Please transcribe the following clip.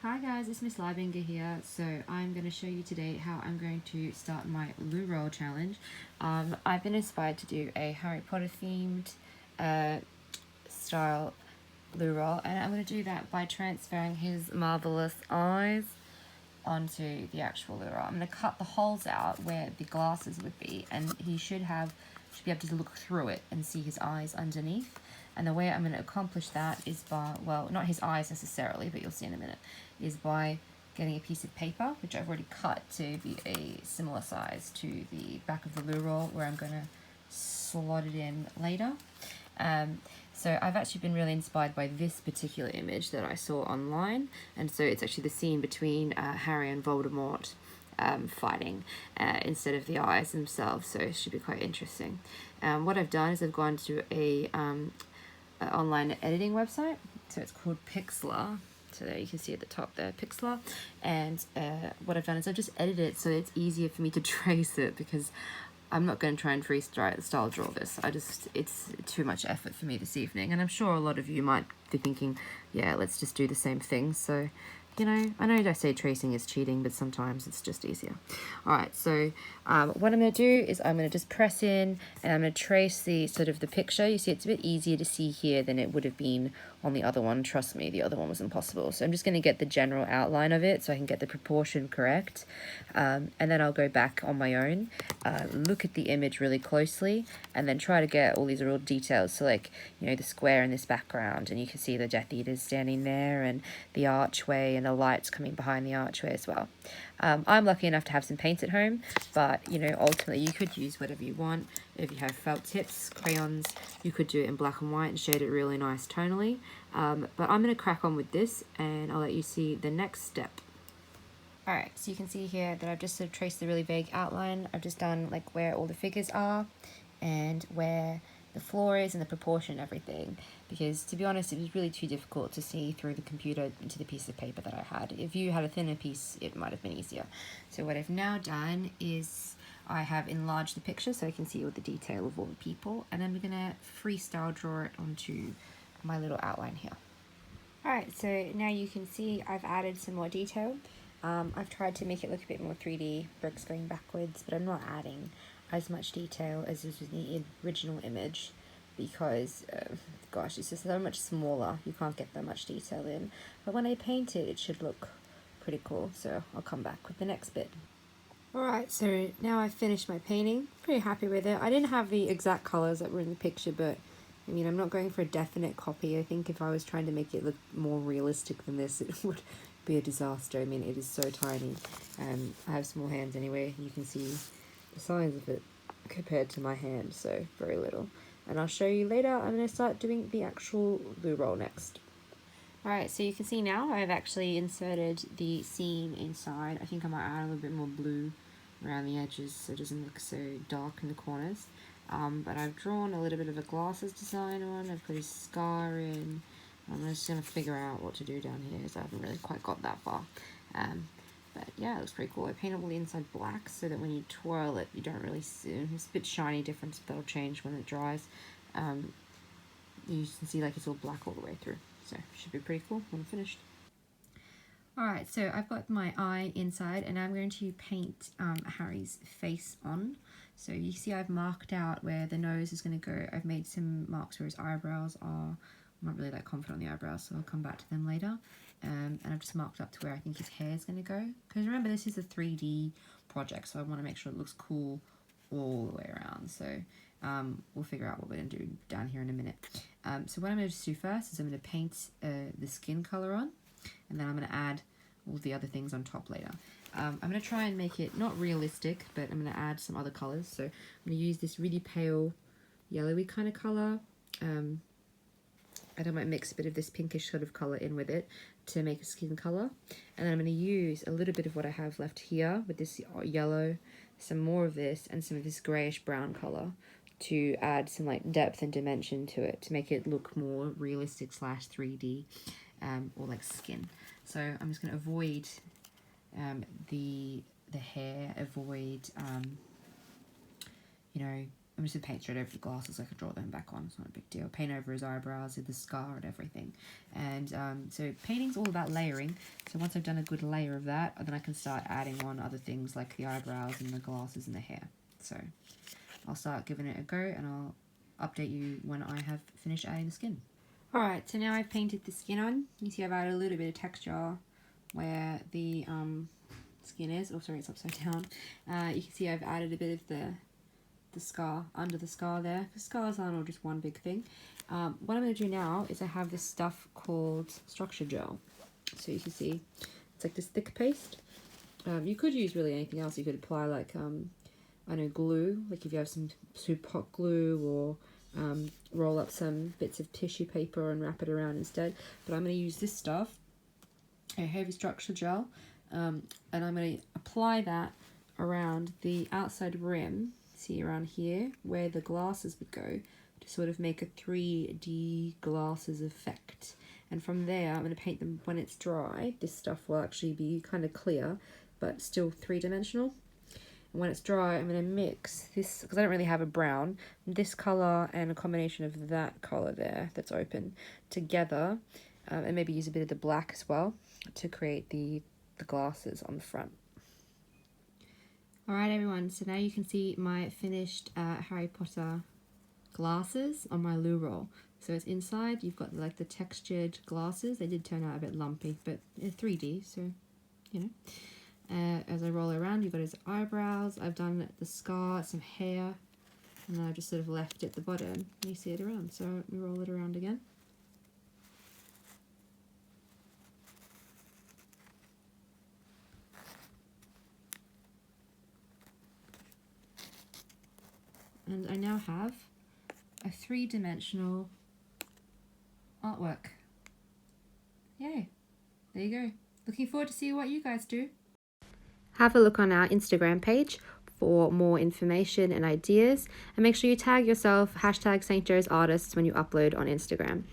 Hi guys, it's Miss Leibinger here. So I'm going to show you today how I'm going to start my loo roll challenge. I've been inspired to do a Harry Potter themed style loo roll, and I'm going to do that by transferring his marvelous eyes onto the actual loo roll. I'm going to cut the holes out where the glasses would be, and he should be able to look through it and see his eyes underneath. And the way I'm going to accomplish that is by, well, not his eyes necessarily, but you'll see in a minute, is by getting a piece of paper, which I've already cut to be a similar size to the back of the loo roll, where I'm going to slot it in later. So I've actually been really inspired by this particular image that I saw online, and so it's actually the scene between Harry and Voldemort fighting instead of the eyes themselves, so it should be quite interesting. What I've done is I've gone to a online editing website, so it's called Pixlr. So there you can see at the top there, Pixlr. And what I've done is I've just edited it so it's easier for me to trace it, because I'm not going to try and freestyle draw this. It's too much effort for me this evening. And I'm sure a lot of you might be thinking, yeah, let's just do the same thing. So, you know, I know I say tracing is cheating, but sometimes it's just easier. All right, so what I'm going to do is I'm going to just press in, and I'm going to trace the sort of the picture. You see, it's a bit easier to see here than it would have been on the other one. Trust me, the other one was impossible. So I'm just going to get the general outline of it so I can get the proportion correct. And then I'll go back on my own, look at the image really closely, and then try to get all these real details. So like, you know, the square in this background, and you can see the Death Eaters standing there, and the archway, and the lights coming behind the archway as well. I'm lucky enough to have some paints at home, but you know, ultimately you could use whatever you want. If you have felt tips, crayons, you could do it in black and white and shade it really nice tonally. But I'm going to crack on with this, and I'll let you see the next step. Alright, so you can see here that I've just sort of traced the really vague outline. I've just done like where all the figures are and where the floor is and the proportion and everything, because to be honest, it was really too difficult to see through the computer into the piece of paper that I had. If you had a thinner piece, it might have been easier. So what I've now done is I have enlarged the picture so I can see all the detail of all the people, and I'm going to freestyle draw it onto my little outline here. Alright, so now you can see I've added some more detail. I've tried to make it look a bit more 3D, bricks going backwards, but I'm not adding as much detail as was in the original image, because, gosh, it's just so much smaller. You can't get that much detail in. But when I paint it, it should look pretty cool, so I'll come back with the next bit. Alright, so now I've finished my painting. Pretty happy with it. I didn't have the exact colours that were in the picture, but I mean, I'm not going for a definite copy. I think if I was trying to make it look more realistic than this, it would be a disaster. I mean, it is so tiny. I have small hands anyway. You can see the size of it compared to my hand, so very little. And I'll show you later. I'm going to start doing the actual loo roll next. Alright, so you can see now I've actually inserted the scene inside. I think I might add a little bit more blue around the edges so it doesn't look so dark in the corners. But I've drawn a little bit of a glasses design on. I've put his scar in. I'm just going to figure out what to do down here, because I haven't really quite got that far. But yeah, it looks pretty cool. I painted all the inside black so that when you twirl it, you don't really see. It's a bit shiny difference, but that'll change when it dries. You can see like it's all black all the way through. So it should be pretty cool when I'm finished. Alright, so I've got my eye inside, and I'm going to paint Harry's face on. So you see I've marked out where the nose is going to go. I've made some marks where his eyebrows are. I'm not really that confident on the eyebrows, so I'll come back to them later. And I've just marked up to where I think his hair is going to go. Because remember, this is a 3D project, so I want to make sure it looks cool all the way around. So we'll figure out what we're going to do down here in a minute. So what I'm going to do first is I'm going to paint the skin colour on, and then I'm going to add all the other things on top later. I'm going to try and make it not realistic, but I'm going to add some other colours. So I'm going to use this really pale yellowy kind of colour. And I might mix a bit of this pinkish sort of colour in with it to make a skin colour. And then I'm going to use a little bit of what I have left here with this yellow, some more of this, and some of this greyish brown colour to add some like depth and dimension to it to make it look more realistic / 3D or like skin. So I'm just going to avoid the hair, avoid I'm just going to paint straight over the glasses so I can draw them back on. It's not a big deal. Paint over his eyebrows, the scar and everything. And so painting's all about layering. So once I've done a good layer of that, then I can start adding on other things like the eyebrows and the glasses and the hair. So I'll start giving it a go, and I'll update you when I have finished adding the skin. Alright, so now I've painted the skin on. You see I've added a little bit of texture where the skin is. Oh, sorry, it's upside down. You can see I've added a bit of the scar, under the scar there. The scars aren't all just one big thing. What I'm going to do now is I have this stuff called structure gel. So you can see it's like this thick paste. You could use really anything else. You could apply like, I know, glue, like if you have some super hot glue, or roll up some bits of tissue paper and wrap it around instead. But I'm going to use this stuff, a heavy structure gel, and I'm going to apply that around the outside rim, see around here, where the glasses would go, to sort of make a 3D glasses effect. And from there, I'm going to paint them when it's dry. This stuff will actually be kind of clear, but still three-dimensional. And when it's dry, I'm going to mix this, because I don't really have a brown, this colour and a combination of that colour there that's open together, and maybe use a bit of the black as well to create the glasses on the front. Alright everyone, so now you can see my finished Harry Potter glasses on my loo roll. So it's inside, you've got like the textured glasses. They did turn out a bit lumpy, but they're 3D, so you know. As I roll it around, you've got his eyebrows. I've done the scar, some hair, and then I just sort of left it at the bottom. And you see it around, so let me roll it around again. And I now have a 3-dimensional artwork. Yay, there you go. Looking forward to see what you guys do. Have a look on our Instagram page for more information and ideas, and make sure you tag yourself #St. Joe's Artists when you upload on Instagram.